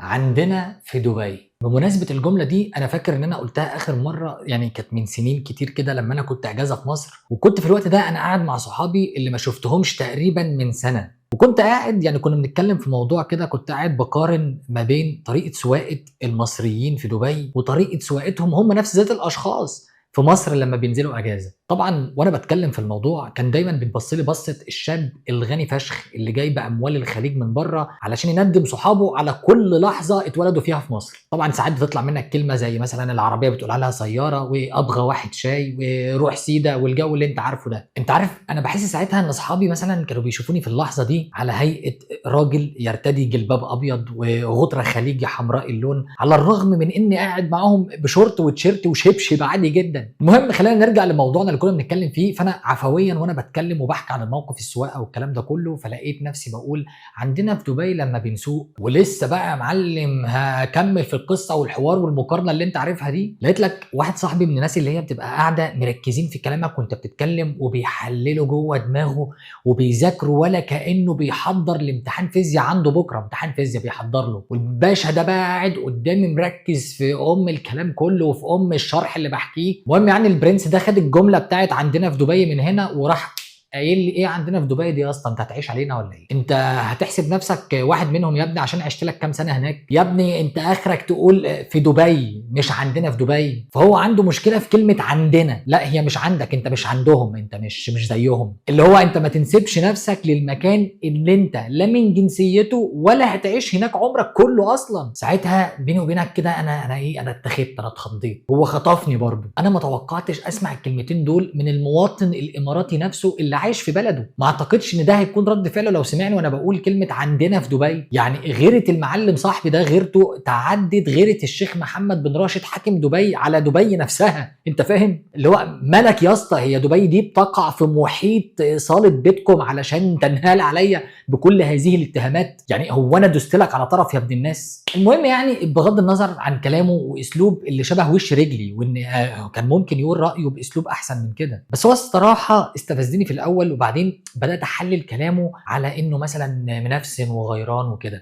عندنا في دبي. بمناسبة الجملة دي أنا فاكر إن أنا قُلتها آخر مرّة يعني كانت من سنين كتير كده لمّا أنا كنت إجازة في مصر، وكنت في الوقت ده أنا قاعد مع صحابي اللي ما شُفتهمش تقريبًا من سَنة، وكنت قاعد يعني كنا بنتكلم في موضوع كده كنت قاعد باقارن ما بين طريقة سواقة المصريين في دبي، وطريقة سواقتهم هم نفس ذات الأشخاص في مصر لمّا بينزلوا إجازة. طبعًا وأنا باتكلم في الموضوع كان دايمًا بتبُص لي بصّة الشاب الغني فشخ اللي جايب أموال الخليج من برّه علشان يندّم صحابه على كل لحظة اتولدوا فيها في مصر. طبعًا ساعات بتطلع منّك كلمة زي مثلًا العربية بتقول عليها سيارة، وأبغى واحد شاي، وروح سيدا، والجو اللي أنت عارفه ده. أنت عارف أنا باحس ساعتها إن أصحابي مثلًا كانوا بيشوفوني في اللحظة دي على هيئة راجل يرتدي جلباب أبيض وغُترة خليجي حمراء اللون، على الرغم من إني قاعد معاهم بشورت وتيشيرت وشبشب عادي جدًا. المهم خلّينا نرجع لموضوعنا اللي كنا بنتكلم فيه، فأنا عفويًا وأنا باتكلم وباحكي عن الموقف السواقة والكلام ده كله، فلقيت نفسي باقول عندنا في دبي لمّا بنسوق ولسه بقى يا معلم هاكمّل في القصة والحوار والمقارنة اللي أنت عارفها دي، لقيت لك واحد صاحبي من الناس اللي هي بتبقى قاعدة مركّزين في كلامك وأنت بتتكلم وبيحلّلوا جوّه دماغه وبيذاكروا ولا كإنه بيحضّر لامتحان فيزيا عنده بكرة، امتحان فيزيا بيحضّر له، والباشا ده بقى قاعد قدّامي مركّز في الكلام كله وفي الشرح اللي باحكيه. المهم يعني البرنس ده خد الجملة بتاعة عندنا في دبي من هنا وراح قايل لي ايه عندنا في دبي دي يا اسطى، انت هتعيش علينا ولا ايه؟ انت هتحسب نفسك واحد منهم يا ابني عشان عشت لك كام سنه هناك؟ يا ابني انت اخرك تقول في دبي مش عندنا في دبي. فهو عنده مشكله في كلمه عندنا، لا هي مش عندك، انت مش عندهم، انت مش زيهم. اللي هو انت ما تنسبش نفسك للمكان اللي انت لا من جنسيته ولا هتعيش هناك عمرك كله اصلا. ساعتها بيني وبينك كده انا اتخذت، انا اتخضيت، هو خطفني برضه. انا ما توقعتش اسمع الكلمتين دول من المواطن الاماراتي نفسه اللي عايش في بلده. ما اعتقدش ان ده هيكون رد فعله لو سمعني وانا بقول كلمه عندنا في دبي. يعني غيره المعلم صاحبي ده غيرته تعدت غيره الشيخ محمد بن راشد حاكم دبي على دبي نفسها. انت فاهم اللي هو مالك يا اسطى؟ هي دبي دي بتقع في محيط صاله بيتكم علشان تنهال عليا بكل هذه الاتهامات؟ يعني هو انا دوست لك على طرف يا ابن الناس؟ المهم يعني بغض النظر عن كلامه واسلوب اللي شبه وش رجلي، وان كان ممكن يقول رايه باسلوب احسن من كده، بس هو الصراحه استفزني في الاول، وبعدين بدات احلل كلامه على انه مثلا منفسن وغيران وكده.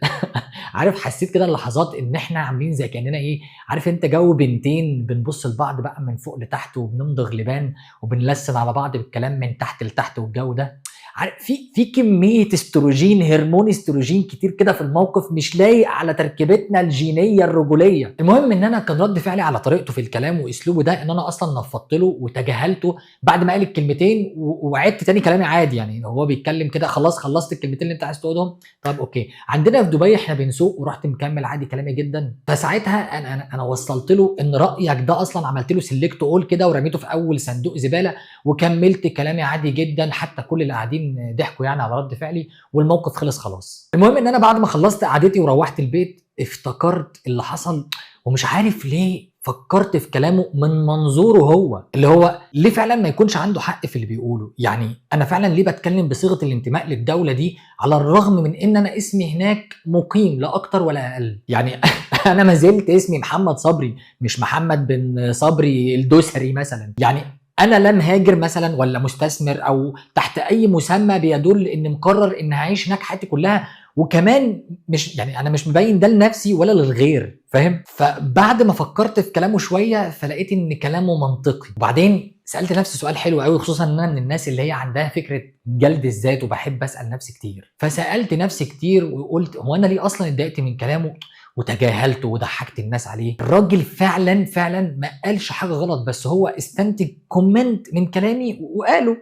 عارف حسيت كده اللحظات ان احنا عاملين زي كاننا ايه، عارف انت جو بنتين بنبص لبعض بقى من فوق لتحت وبنمضغ لبان وبنلسن على بعض بالكلام من تحت لتحت والجو ده. عارف في كميه استروجين، هرمون استروجين كتير كده في الموقف مش لايق على تركيبتنا الجينيه الرجوليه. المهم ان انا كان رد فعلي على طريقته في الكلام واسلوبه ده ان انا اصلا نفضت له وتجاهلته بعد ما قال الكلمتين وعدت تاني كلامي عادي. يعني هو بيتكلم كده خلاص خلصت الكلمتين اللي انت عايز تقولهم، طب اوكي عندنا في دبي احنا بنسوق، ورحت مكمل عادي كلامي جدا. فساعتها انا وصلت له ان رايك ده اصلا عملت له سيلكت اول كده ورميته في اول صندوق زباله، وكملت كلامي عادي جدا حتى كل اللي قاعدين ضحكوا يعني على رد فعلي والموقف خلص خلاص. المهم ان انا بعد ما خلصت قعدتي وروحت البيت افتكرت اللي حصل، ومش عارف ليه فكرت في كلامه من منظوره هو، اللي هو ليه فعلا ما يكونش عنده حق في اللي بيقوله. يعني انا فعلا ليه بتكلم بصيغه الانتماء للدوله دي على الرغم من ان انا اسمي هناك مقيم لا اكتر ولا اقل. يعني انا ما زلت اسمي محمد صبري مش محمد بن صبري الدوسري مثلا. يعني انا لا مهاجر مثلا ولا مستثمر او تحت اي مسمى بيدل ان مقرر ان هعيش هناك حياتي كلها، وكمان مش يعني انا مش مبين ده لنفسي ولا للغير، فاهم؟ فبعد ما فكرت في كلامه شويه فلقيت ان كلامه منطقي. وبعدين سالت نفسي سؤال حلو قوي، خصوصا ان انا من الناس اللي هي عندها فكره جلد الذات وبحب اسال نفسي كتير. فسالت نفسي كتير وقلت هو انا ليه اصلا اتضايقت من كلامه وتجاهلته وضحكت الناس عليه؟ الراجل فعلا ما قالش حاجه غلط، بس هو استنتج كومنت من كلامي وقاله.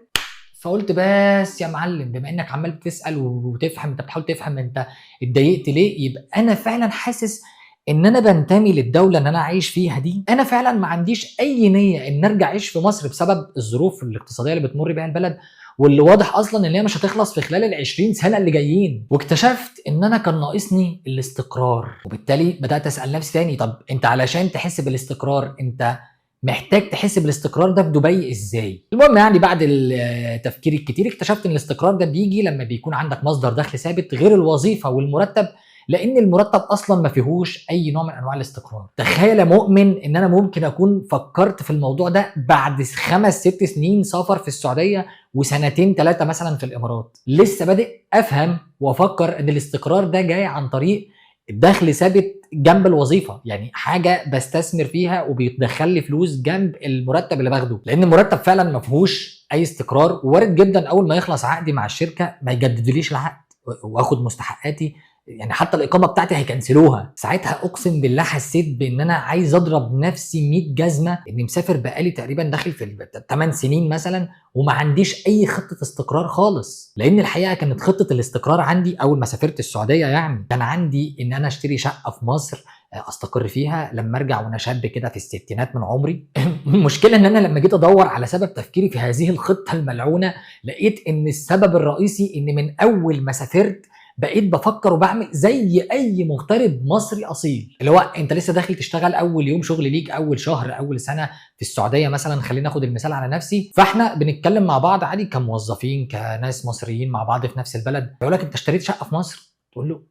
فقلت بس يا معلم بما انك عمال بتسال وتفهم، انت بتحاول تفهم انت اتضايقت ليه، يبقى انا فعلا حاسس ان انا بنتمي للدوله اللي انا عايش فيها دي. انا فعلا ما عنديش اي نيه ان ارجع اعيش في مصر بسبب الظروف الاقتصاديه اللي بتمر بيها البلد، واللي واضح اصلا ان هي مش هتخلص في خلال ال20 سنه اللي جايين. واكتشفت ان انا كان ناقصني الاستقرار، وبالتالي بدات اسال نفسي تاني طب انت علشان تحس بالاستقرار انت محتاج تحس بالاستقرار ده في دبي ازاي؟ المهم يعني بعد التفكير الكتير اكتشفت ان الاستقرار ده بيجي لما بيكون عندك مصدر دخل ثابت غير الوظيفه والمرتب، لان المرتب اصلا ما فيهوش اي نوع من انواع الاستقرار. تخيل يا مؤمن ان انا ممكن اكون فكرت في الموضوع ده بعد 5 6 سنين سفر في السعوديه وسنتين 3 مثلا في الامارات، لسه بادئ افهم وافكر ان الاستقرار ده جاي عن طريق الدخل ثابت جنب الوظيفه، يعني حاجه بستثمر فيها وبيدخل لي فلوس جنب المرتب اللي باخده، لان المرتب فعلا ما فيهوش اي استقرار، ووارد جدا اول ما يخلص عقدي مع الشركه ما يجددوليش العقد واخد مستحقاتي، يعني حتى الاقامه بتاعتي هيكنسلوها. ساعتها اقسم بالله حسيت بان انا عايز اضرب نفسي 100 جزمه، اني مسافر بقالي تقريبا داخل في 8 سنين مثلا وما عنديش اي خطه استقرار خالص. لان الحقيقه كانت خطه الاستقرار عندي اول ما سافرت السعوديه، يعني كان عندي ان انا اشتري شقه في مصر استقر فيها لما ارجع وانا شاب كده في الستينات من عمري. المشكله ان انا لما جيت ادور على سبب تفكيري في هذه الخطه الملعونه، لقيت ان السبب الرئيسي ان من اول ما سافرت بقيت بفكر وبعمل زي اي مغترب مصري اصيل، اللي هو انت لسه داخل تشتغل اول يوم شغل ليك، اول شهر، اول سنه في السعوديه مثلا، خلينا ناخد المثال على نفسي، فاحنا بنتكلم مع بعض عادي كموظفين كناس مصريين مع بعض في نفس البلد، بيقول لك انت اشتريت شقه في مصر؟ تقول له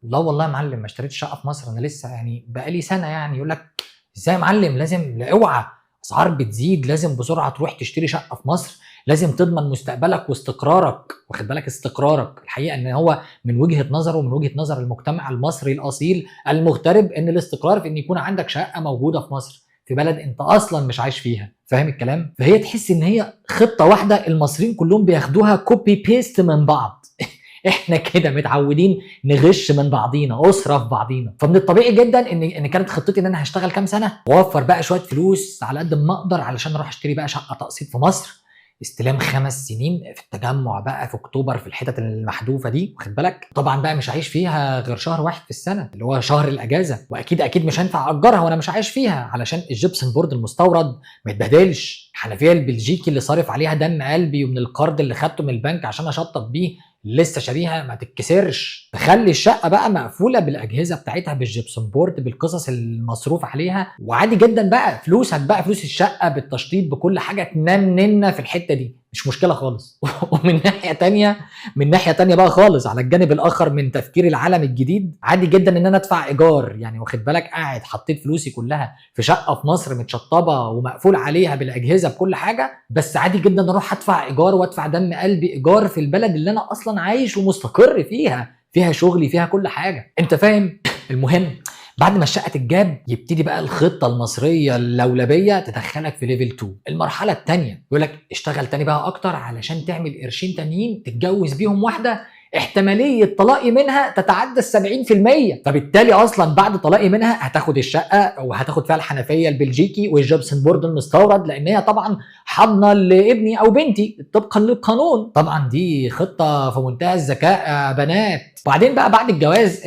لا والله يا معلم ما اشتريتش شقه في مصر، انا لسه يعني بقالي سنه. يعني يقول لك ازاي يا معلم، لازم اوعى، اسعار بتزيد، لازم بسرعه تروح تشتري شقه في مصر، لازم تضمن مستقبلك واستقرارك. واخد بالك استقرارك، الحقيقه ان هو من وجهه نظره ومن وجهه نظر المجتمع المصري الاصيل المغترب ان الاستقرار في ان يكون عندك شقه موجوده في مصر في بلد انت اصلا مش عايش فيها. فاهم الكلام؟ فهي تحس ان هي خطه واحده المصريين كلهم بياخدوها كوبي بيست من بعض. احنا كده متعودين نغش من بعضينا، اسره في بعضينا. فمن الطبيعي جدا ان كانت خطتي ان انا هشتغل كام سنه واوفر بقى شويه فلوس على قد ما اقدر علشان اروح اشتري بقى شقه تقسيط في مصر، استلام 5 سنين في التجمع بقى في اكتوبر في الحتت المحذوفه دي. واخد بالك؟ طبعا بقى مش عايش فيها غير شهر واحد في السنه اللي هو شهر الاجازه، واكيد مش هينفع اجرها وانا مش عايش فيها علشان الجبسن بورد المستورد ما يتبهدلش، الحنفيه البلجيكي اللي صارف عليها دم قلبي ومن القرض اللي خدته من البنك عشان اشطب بيه لسه شاريها ما تتكسرش، تخلي الشقه بقى مقفوله بالاجهزه بتاعتها بالجبسون بورد بالقصص المصروف عليها، وعادي جدا بقى فلوسك بقى فلوس الشقه بالتشطيب بكل حاجه تنننا في الحته دي، مش مشكله خالص. ومن ناحيه تانية بقى خالص على الجانب الاخر من تفكير العالم الجديد، عادي جدا ان انا ادفع ايجار. يعني واخد بالك، قاعد حطيت فلوسي كلها في شقه في مصر متشطبه ومقفول عليها بالاجهزه بكل حاجه، بس عادي جدا اروح ادفع ايجار وادفع دم قلبي ايجار في البلد اللي انا اصلا عايش ومستقر فيها شغلي فيها كل حاجه. انت فاهم؟ المهم بعد ما الشقه تتجاب يبتدي بقى الخطه المصريه اللولبيه تدخلك في ليفل 2. المرحله الثانيه يقول لك اشتغل تاني بقى اكتر علشان تعمل قرشين تانيين تتجوز بيهم واحده احتماليه طلاقي منها تتعدى 70%، فبالتالي اصلا بعد طلاقي منها هتاخد الشقه وهتاخد فيها الحنفيه البلجيكي والجبسن بورد المستورد، لان هي طبعا حاضنه لابني او بنتي طبقا للقانون. طبعا دي خطه في منتهى الذكاء يا بنات. وبعدين بقى بعد الجواز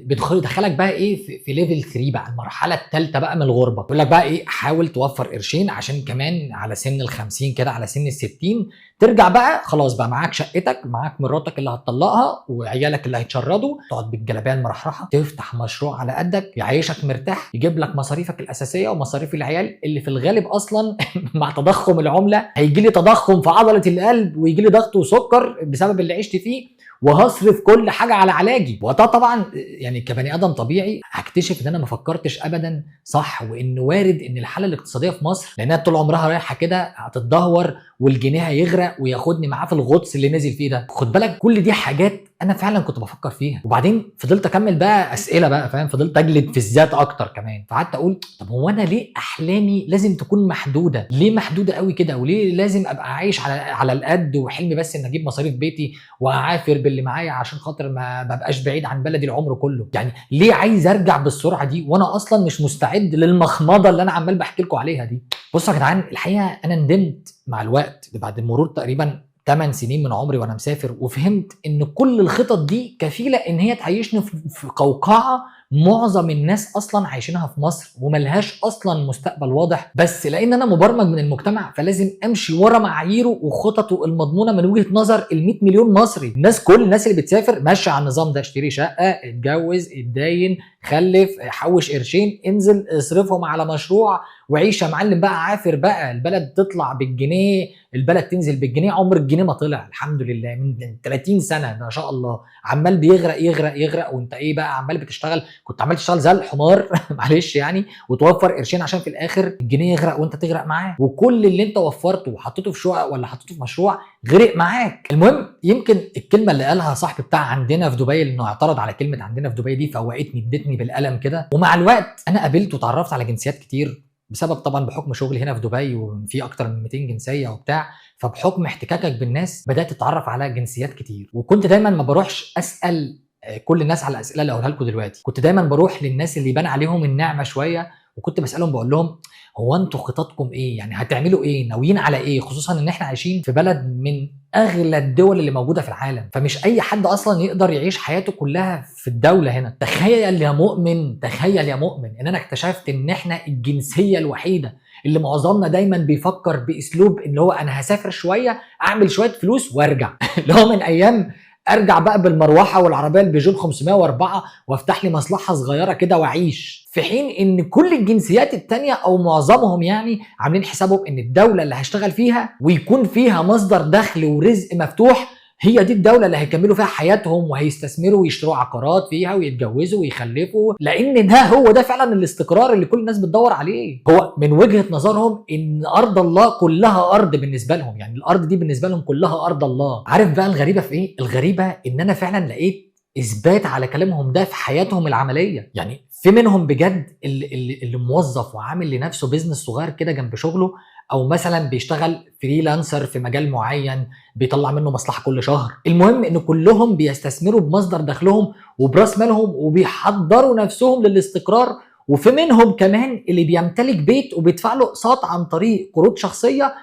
يدخلك بقى ايه في ليفل 3 بقى، المرحله الثالثه بقى من الغربه. يقول لك بقى ايه، حاول توفر قرشين عشان كمان على سن ال50 كده على سن ال60 ترجع بقى خلاص بقى معاك شقتك، معاك مراتك اللي هتطلقها وعيالك اللي هيتشردوا، تقعد بالجلابيه المرحرحه تفتح مشروع على قدك يعيشك مرتاح، يجيب لك مصاريفك الاساسيه ومصاريف العيال اللي في الغالب اصلا مع تضخم العمله هيجي لي تضخم في عضله القلب ويجي لي ضغط وسكر بسبب اللي عشت فيه، وهصرف كل حاجه على علاجي. وده طبعا يعني كبني ادم طبيعي هكتشف ان انا ما فكرتش ابدا صح، وان وارد ان الحاله الاقتصاديه في مصر لانها طول عمرها رايحه كده هتتدهور والجنيه هيغرق وياخدني معاه في الغطس اللي نزل فيه ده. خد بالك كل دي حاجات انا فعلا كنت بفكر فيها. وبعدين فضلت اكمل بقى اسئله بقى، فاهم؟ فضلت اجلد في الذات اكتر كمان. فقعدت اقول طب هو انا ليه احلامي لازم تكون محدوده؟ ليه محدوده قوي كده؟ وليه لازم ابقى عايش على القد وحلمي بس ان اجيب مصاريف بيتي واعافر باللي معايا عشان خاطر ما ببقاش بعيد عن بلدي العمر كله؟ يعني ليه عايز ارجع بالسرعه دي وانا اصلا مش مستعد للمخمضه اللي انا عمال بحكي لكم عليها دي؟ بصوا يا جدعان، الحقيقه انا ندمت مع الوقت بعد مرور تقريبا 8 سنين من عمري وانا مسافر، وفهمت ان كل الخطط دي كفيله ان هي تعيشني في قوقعه معظم الناس اصلا عايشينها في مصر وملهاش اصلا مستقبل واضح، بس لان انا مبرمج من المجتمع فلازم امشي ورا معاييره وخططه المضمونه من وجهه نظر ال100 مليون مصري. كل الناس اللي بتسافر ماشيه على النظام ده، اشتري شقه، اتجوز، اتداين، خلف، حوش قرشين، انزل اصرفهم على مشروع وعيش يا معلم بقى، عافر بقى، البلد تطلع بالجنيه، البلد تنزل بالجنيه. عمر الجنيه ما طلع الحمد لله من 30 سنه ما شاء الله، عمال بيغرق يغرق يغرق، وانت ايه بقى عمال بتشتغل، كنت عمال تشتغل زي الحمار معلش يعني، وتوفر قرشين عشان في الاخر الجنيه يغرق وانت تغرق معاه، وكل اللي انت وفرته وحطيته في شقق ولا حطيته في مشروع غرق معاك. المهم يمكن الكلمه اللي قالها صاحبي بتاع عندنا في دبي، انه اعترض على كلمه عندنا في دبي دي، فوقتني ادتني بالقلم كده. ومع الوقت انا قابلت وتعرفت على جنسيات كتير بسبب طبعا بحكم شغلي هنا في دبي، وفي اكتر من 200 جنسيه وبتاع، فبحكم احتكاكك بالناس بدات تتعرف على جنسيات كتير. وكنت دايما ما بروحش اسال كل الناس على الاسئله اللي هقولها لكم دلوقتي، كنت دايما بروح للناس اللي يبان عليهم النعمه شويه، وكنت بسالهم بقول لهم هو انتوا خططكم ايه؟ يعني هتعملوا ايه؟ ناويين على ايه؟ خصوصا ان احنا عايشين في بلد من اغلى الدول اللي موجوده في العالم، فمش اي حد اصلا يقدر يعيش حياته كلها في الدوله هنا. تخيل يا مؤمن، تخيل يا مؤمن ان انا اكتشفت ان احنا الجنسيه الوحيده اللي معظمنا دايما بيفكر باسلوب اللي هو انا هسافر شويه اعمل شويه فلوس وارجع اللي هو من ايام ارجع بقى بالمروحه والعربيه البيجو 504 وافتح لي مصلحه صغيره كده واعيش. في حين ان كل الجنسيات التانية او معظمهم يعني عاملين حسابهم ان الدوله اللي هشتغل فيها ويكون فيها مصدر دخل ورزق مفتوح هي دي الدولة اللي هيكملوا فيها حياتهم، وهيستثمروا ويشتروا عقارات فيها ويتجوزوا ويخلفوا، لأن ده هو ده فعلا الاستقرار اللي كل الناس بتدور عليه. هو من وجهة نظرهم إن أرض الله كلها أرض بالنسبة لهم، يعني الأرض دي بالنسبة لهم كلها أرض الله. عارف بقى الغريبة في إيه؟ الغريبة إن أنا فعلا لقيت إثبات على كلامهم ده في حياتهم العملية. يعني في منهم بجد اللي موظف وعامل لنفسه بيزنس صغير كده جنب شغله، او مثلا بيشتغل فريلانسر في مجال معين بيطلع منه مصلحه كل شهر. المهم ان كلهم بيستثمروا بمصدر دخلهم وبراس مالهم وبيحضروا نفسهم للاستقرار. وفي منهم كمان اللي بيمتلك بيت وبيدفع له اقساط عن طريق قروض شخصيه،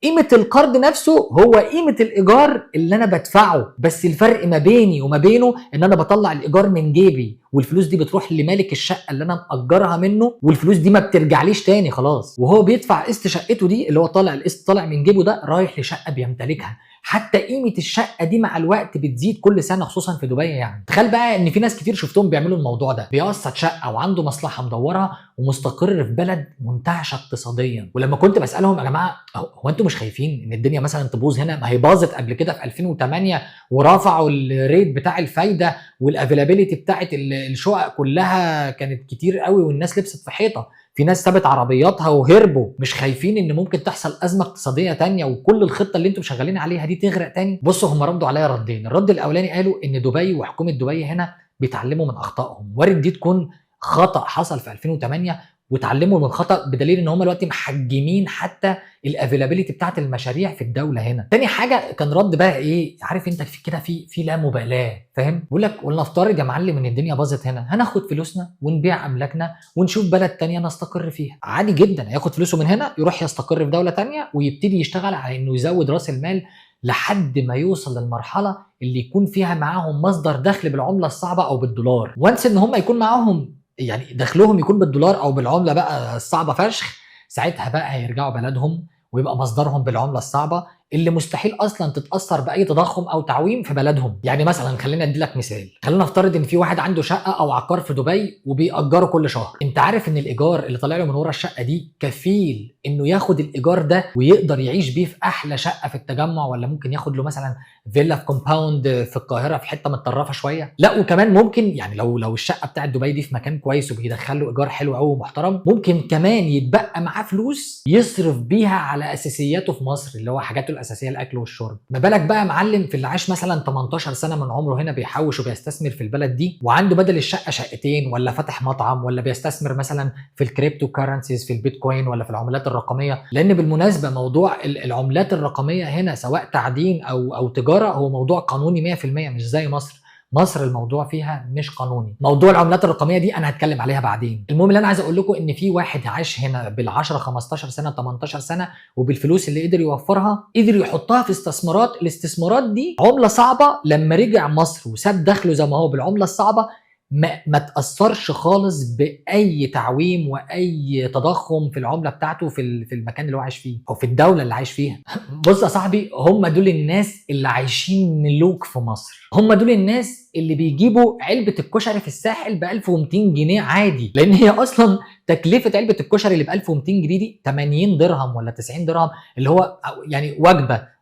قيمة القرض نفسه هو قيمة الإيجار اللي أنا بدفعه، بس الفرق ما بيني وما بينه إن أنا بطلع الإيجار من جيبي، والفلوس دي بتروح لمالك الشقة اللي أنا مأجرها منه، والفلوس دي ما بترجعليش تاني خلاص، وهو بيدفع قسط شقته دي اللي هو طالع القسط طالع من جيبه ده رايح لشقة بيمتلكها. حتى قيمة الشقة دي مع الوقت بتزيد كل سنة خصوصا في دبي. يعني تخيل بقى ان في ناس كتير شفتهم بيعملوا الموضوع ده، بيقسط شقة وعنده مصلحة مدورها ومستقر في بلد منتعشة اقتصاديا. ولما كنت بسألهم يا جماعة هو انتوا مش خايفين ان الدنيا مثلا تبوظ هنا؟ ما هي باظت قبل كده في 2008 ورفعوا الريت بتاع الفايدة والافيلابيلتي بتاعت الشقق كلها كانت كتير قوي والناس لبست في حيطة، في ناس سابت عربياتها وهربوا. مش خايفين ان ممكن تحصل ازمه اقتصاديه تانية وكل الخطه اللي انتم شغالين عليها دي تغرق تاني؟ بصوا هم ردوا عليا ردين. الرد الاولاني قالوا ان دبي وحكومه دبي هنا بيتعلموا من اخطائهم، وارد دي تكون خطا حصل في 2008 وتعلموا من خطا، بدليل ان هم دلوقتي محجمين حتى الافيلابيلتي بتاعت المشاريع في الدوله هنا. تاني حاجه كان رد بقى ايه، عارف انت في كده في لا مبالاه، فاهم؟ بيقول لك ولنفترض يا معلم ان الدنيا باظت هنا، هناخد فلوسنا ونبيع املاكنا ونشوف بلد تانية نستقر فيها. عادي جدا، هياخد فلوسه من هنا يروح يستقر في دوله تانية ويبتدي يشتغل على انه يزود راس المال لحد ما يوصل للمرحله اللي يكون فيها معاهم مصدر دخل بالعمله الصعبه او بالدولار. وانس ان هم يكون معاهم يعني دخلهم يكون بالدولار او بالعمله بقى الصعبه فشخ، ساعتها بقى هيرجعوا بلدهم ويبقى مصدرهم بالعمله الصعبه اللي مستحيل اصلا تتاثر باي تضخم او تعويم في بلدهم. يعني مثلا خلينا ادي لك مثال، خلينا نفترض ان في واحد عنده شقه او عقار في دبي وبيأجره كل شهر. انت عارف ان الايجار اللي طالع له من ورا الشقه دي كفيل انه ياخد الايجار ده ويقدر يعيش بيه في احلى شقه في التجمع، ولا ممكن ياخد له مثلا فيلا في كومباوند في القاهره في حته متطرفه شويه. لا وكمان ممكن يعني لو الشقه بتاعت دبي دي في مكان كويس وبيدخل له ايجار حلو قوي ومحترم، ممكن كمان يتبقى معاه فلوس يصرف بيها على اساسياته في مصر اللي هو حاجاته الاساسيه الاكل والشرب. ما بالك بقى معلم في اللي عاش مثلا 18 سنه من عمره هنا بيحوش وبيستثمر في البلد دي، وعنده بدل الشقه شقتين ولا فتح مطعم ولا بيستثمر مثلا في الكريبتو كارنسيز في البيتكوين ولا في العملات الرقميه. لان بالمناسبه موضوع العملات الرقميه هنا سواء تعدين او تجاره هو موضوع قانوني 100%، مش زي مصر. مصر الموضوع فيها مش قانوني. موضوع العملات الرقميه دي انا هتكلم عليها بعدين. المهم اللي انا عايز اقول لكم ان في واحد عاش هنا بال10 15 سنه 18 سنه وبالفلوس اللي قدر يوفرها قدر يحطها في استثمارات. الاستثمارات دي عمله صعبه، لما رجع مصر وساب دخله زي ما هو بالعمله الصعبه ما تأثّرش خالص بأي تعويم وأي تضخُّم في العملة بتاعته في المكان اللي هو عايش فيه أو في الدولة اللي عايش فيها. بُص يا صاحبي، هم دول الناس اللي عايشين ملوك في مصر، هم دول الناس اللي بيجيبوا علبة الكشري في الساحل ب1200 جنيه عادي، لإن هي أصلًا تكلفة علبة الكشري اللي ب1200 جنيه دي 80 درهم والّا 90 درهم، اللي هو يعني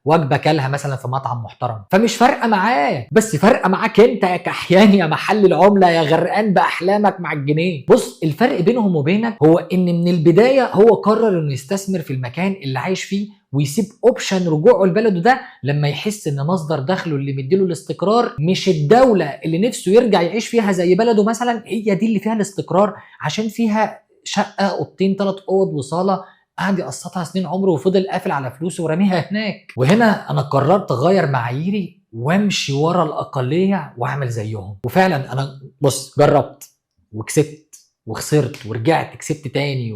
وجبة كلها مثلًا في مطعم محترم، فمش فارقة معاه، بس فارقة معاك أنت يا كحيان يا محل العملة يا غرقان بأحلامك مع الجنيه. بُص، الفرق بينهم وبينك هو إن من البداية هو قرر إنه يستثمر في المكان اللي عايش فيه ويسيب option رجوعه لبلده ده لمّا يحس إن مصدر دخله اللي مدّي له الاستقرار مش الدولة اللي نفسه يرجع يعيش فيها زي بلده مثلًا، هي دي اللي فيها الاستقرار عشان فيها شقة، أوضتين، 3 أوض وصالة، قعد يقسطها سنين عمره وفضل قافل على فلوسه وراميها هناك. وهنا انا قررت اغير معاييري وامشي ورا الاقليه واعمل زيهم. وفعلا انا بص جربت وكسبت وخسرت ورجعت كسبت تاني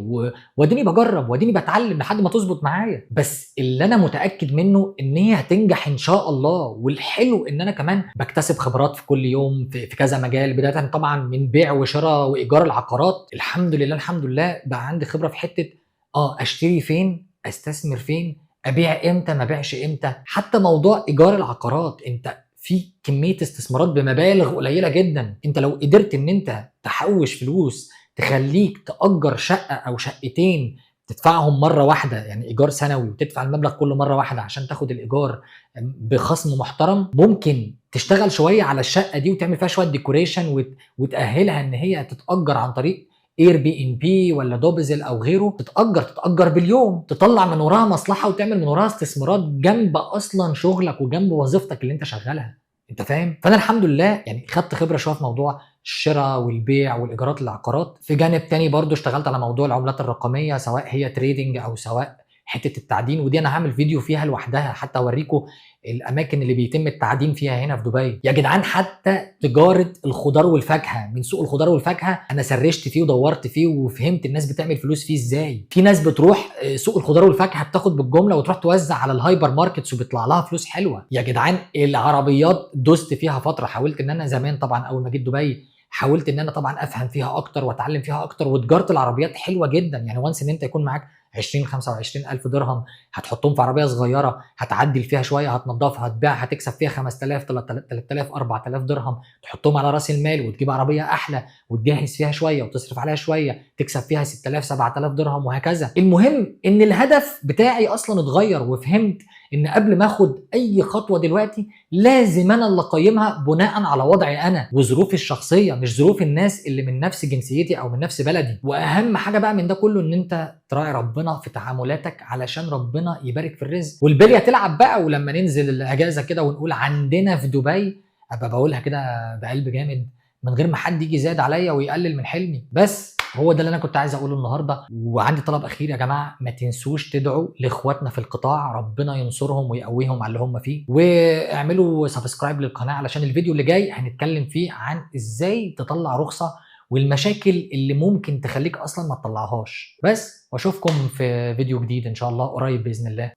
واديني بجرب واديني بتعلم لحد ما تظبط معايا. بس اللي انا متاكد منه ان هي هتنجح ان شاء الله. والحلو ان انا كمان بكتسب خبرات في كل يوم في كذا مجال، بدايه طبعا من بيع وشراء وايجار العقارات. الحمد لله الحمد لله بقى عندي خبره في حته اشتري فين، استثمر فين، ابيع امتى، ما ابيعش امتى. حتى موضوع ايجار العقارات، انت في كميه استثمارات بمبالغ قليله جدا. انت لو قدرت ان انت تحوش فلوس تخليك تأجر شقه او شقتين تدفعهم مره واحده، يعني ايجار سنوي، وتدفع المبلغ كله مره واحده عشان تاخد الايجار بخصم محترم. ممكن تشتغل شويه على الشقه دي وتعمل فيها شويه ديكوريشن وتأهلها ان هي تتأجر عن طريق اير بي ان بي ولا دوبزل او غيره. تتأجر باليوم، تطلع من وراها مصلحه وتعمل من وراها استثمارات جنب اصلا شغلك وجنب وظيفتك اللي انت شغالها. انت فاهم؟ فانا الحمد لله يعني خدت خبره شويه في موضوع الشراء والبيع والايجارات العقارات. في جانب تاني برضو اشتغلت على موضوع العملات الرقميه، سواء هي تريدنج او سواء حته التعدين، ودي انا هعمل فيديو فيها لوحدها حتى اوريكم الاماكن اللي بيتم التعدين فيها هنا في دبي. يا جدعان حتى تجاره الخضار والفاكهه، من سوق الخضار والفاكهه انا سرشت فيه ودورت فيه وفهمت الناس بتعمل فلوس فيه ازاي. في ناس بتروح سوق الخضار والفاكهه بتاخد بالجمله وتروح توزع على الهايبر ماركتس وبيطلع لها فلوس حلوه. يا جدعان العربيات دوست فيها فتره، حاولت ان انا زمان طبعا اول ما جيت دبي حاولت ان انا طبعا افهم فيها اكتر واتعلم فيها اكتر. وتجاره العربيات حلوه جدا، يعني وانس ان انت يكون معاك 20 25 الف درهم هتحطهم في عربيه صغيره، هتعدل فيها شويه، هتنضفها، هتبيعها، هتكسب فيها 5000 3000 4000 درهم، تحطهم على راس المال وتجيب عربيه احلى وتجهز فيها شويه وتصرف عليها شويه، تكسب فيها 6000 7000 درهم وهكذا. المهم ان الهدف بتاعي اصلا اتغير وفهمت ان قبل ما اخد اي خطوه دلوقتي لازم انا اللي اقيمها بناء على وضعي انا وظروفي الشخصيه، مش ظروف الناس اللي من نفس جنسيتي او من نفس بلدي. واهم حاجه بقى من ده كله ان انت تراعي ربنا في تعاملاتك علشان ربنا يبارك في الرزق. والبليه تلعب بقى. ولما ننزل الاجازه كده ونقول عندنا في دبي، ابقى بقولها كده بقلب جامد من غير ما حد يجي زاد عليا ويقلل من حلمي. بس هو ده اللي انا كنت عايز اقوله النهارده. وعندي طلب اخير يا جماعه، ما تنسوش تدعوا لاخواتنا في القطاع، ربنا ينصرهم ويقويهم على اللي هم فيه. واعملوا سبسكرايب للقناه علشان الفيديو اللي جاي هنتكلم فيه عن ازاي تطلع رخصه والمشاكل اللي ممكن تخليك اصلا ما تطلعهاش. بس واشوفكم في فيديو جديد ان شاء الله قريب باذن الله.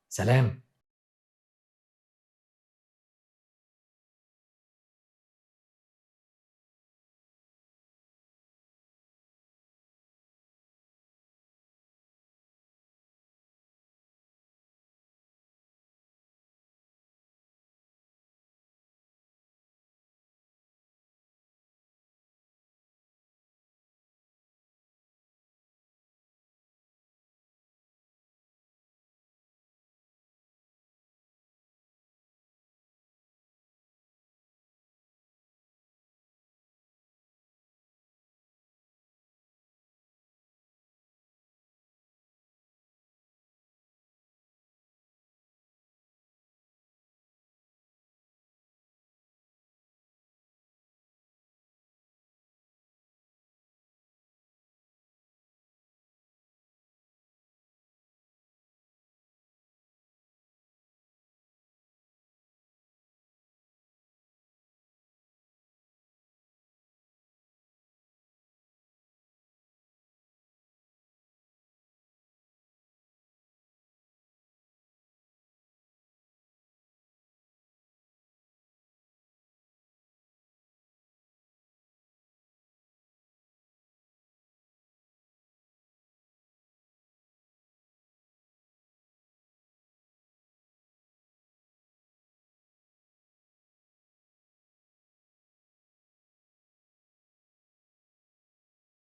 سلام.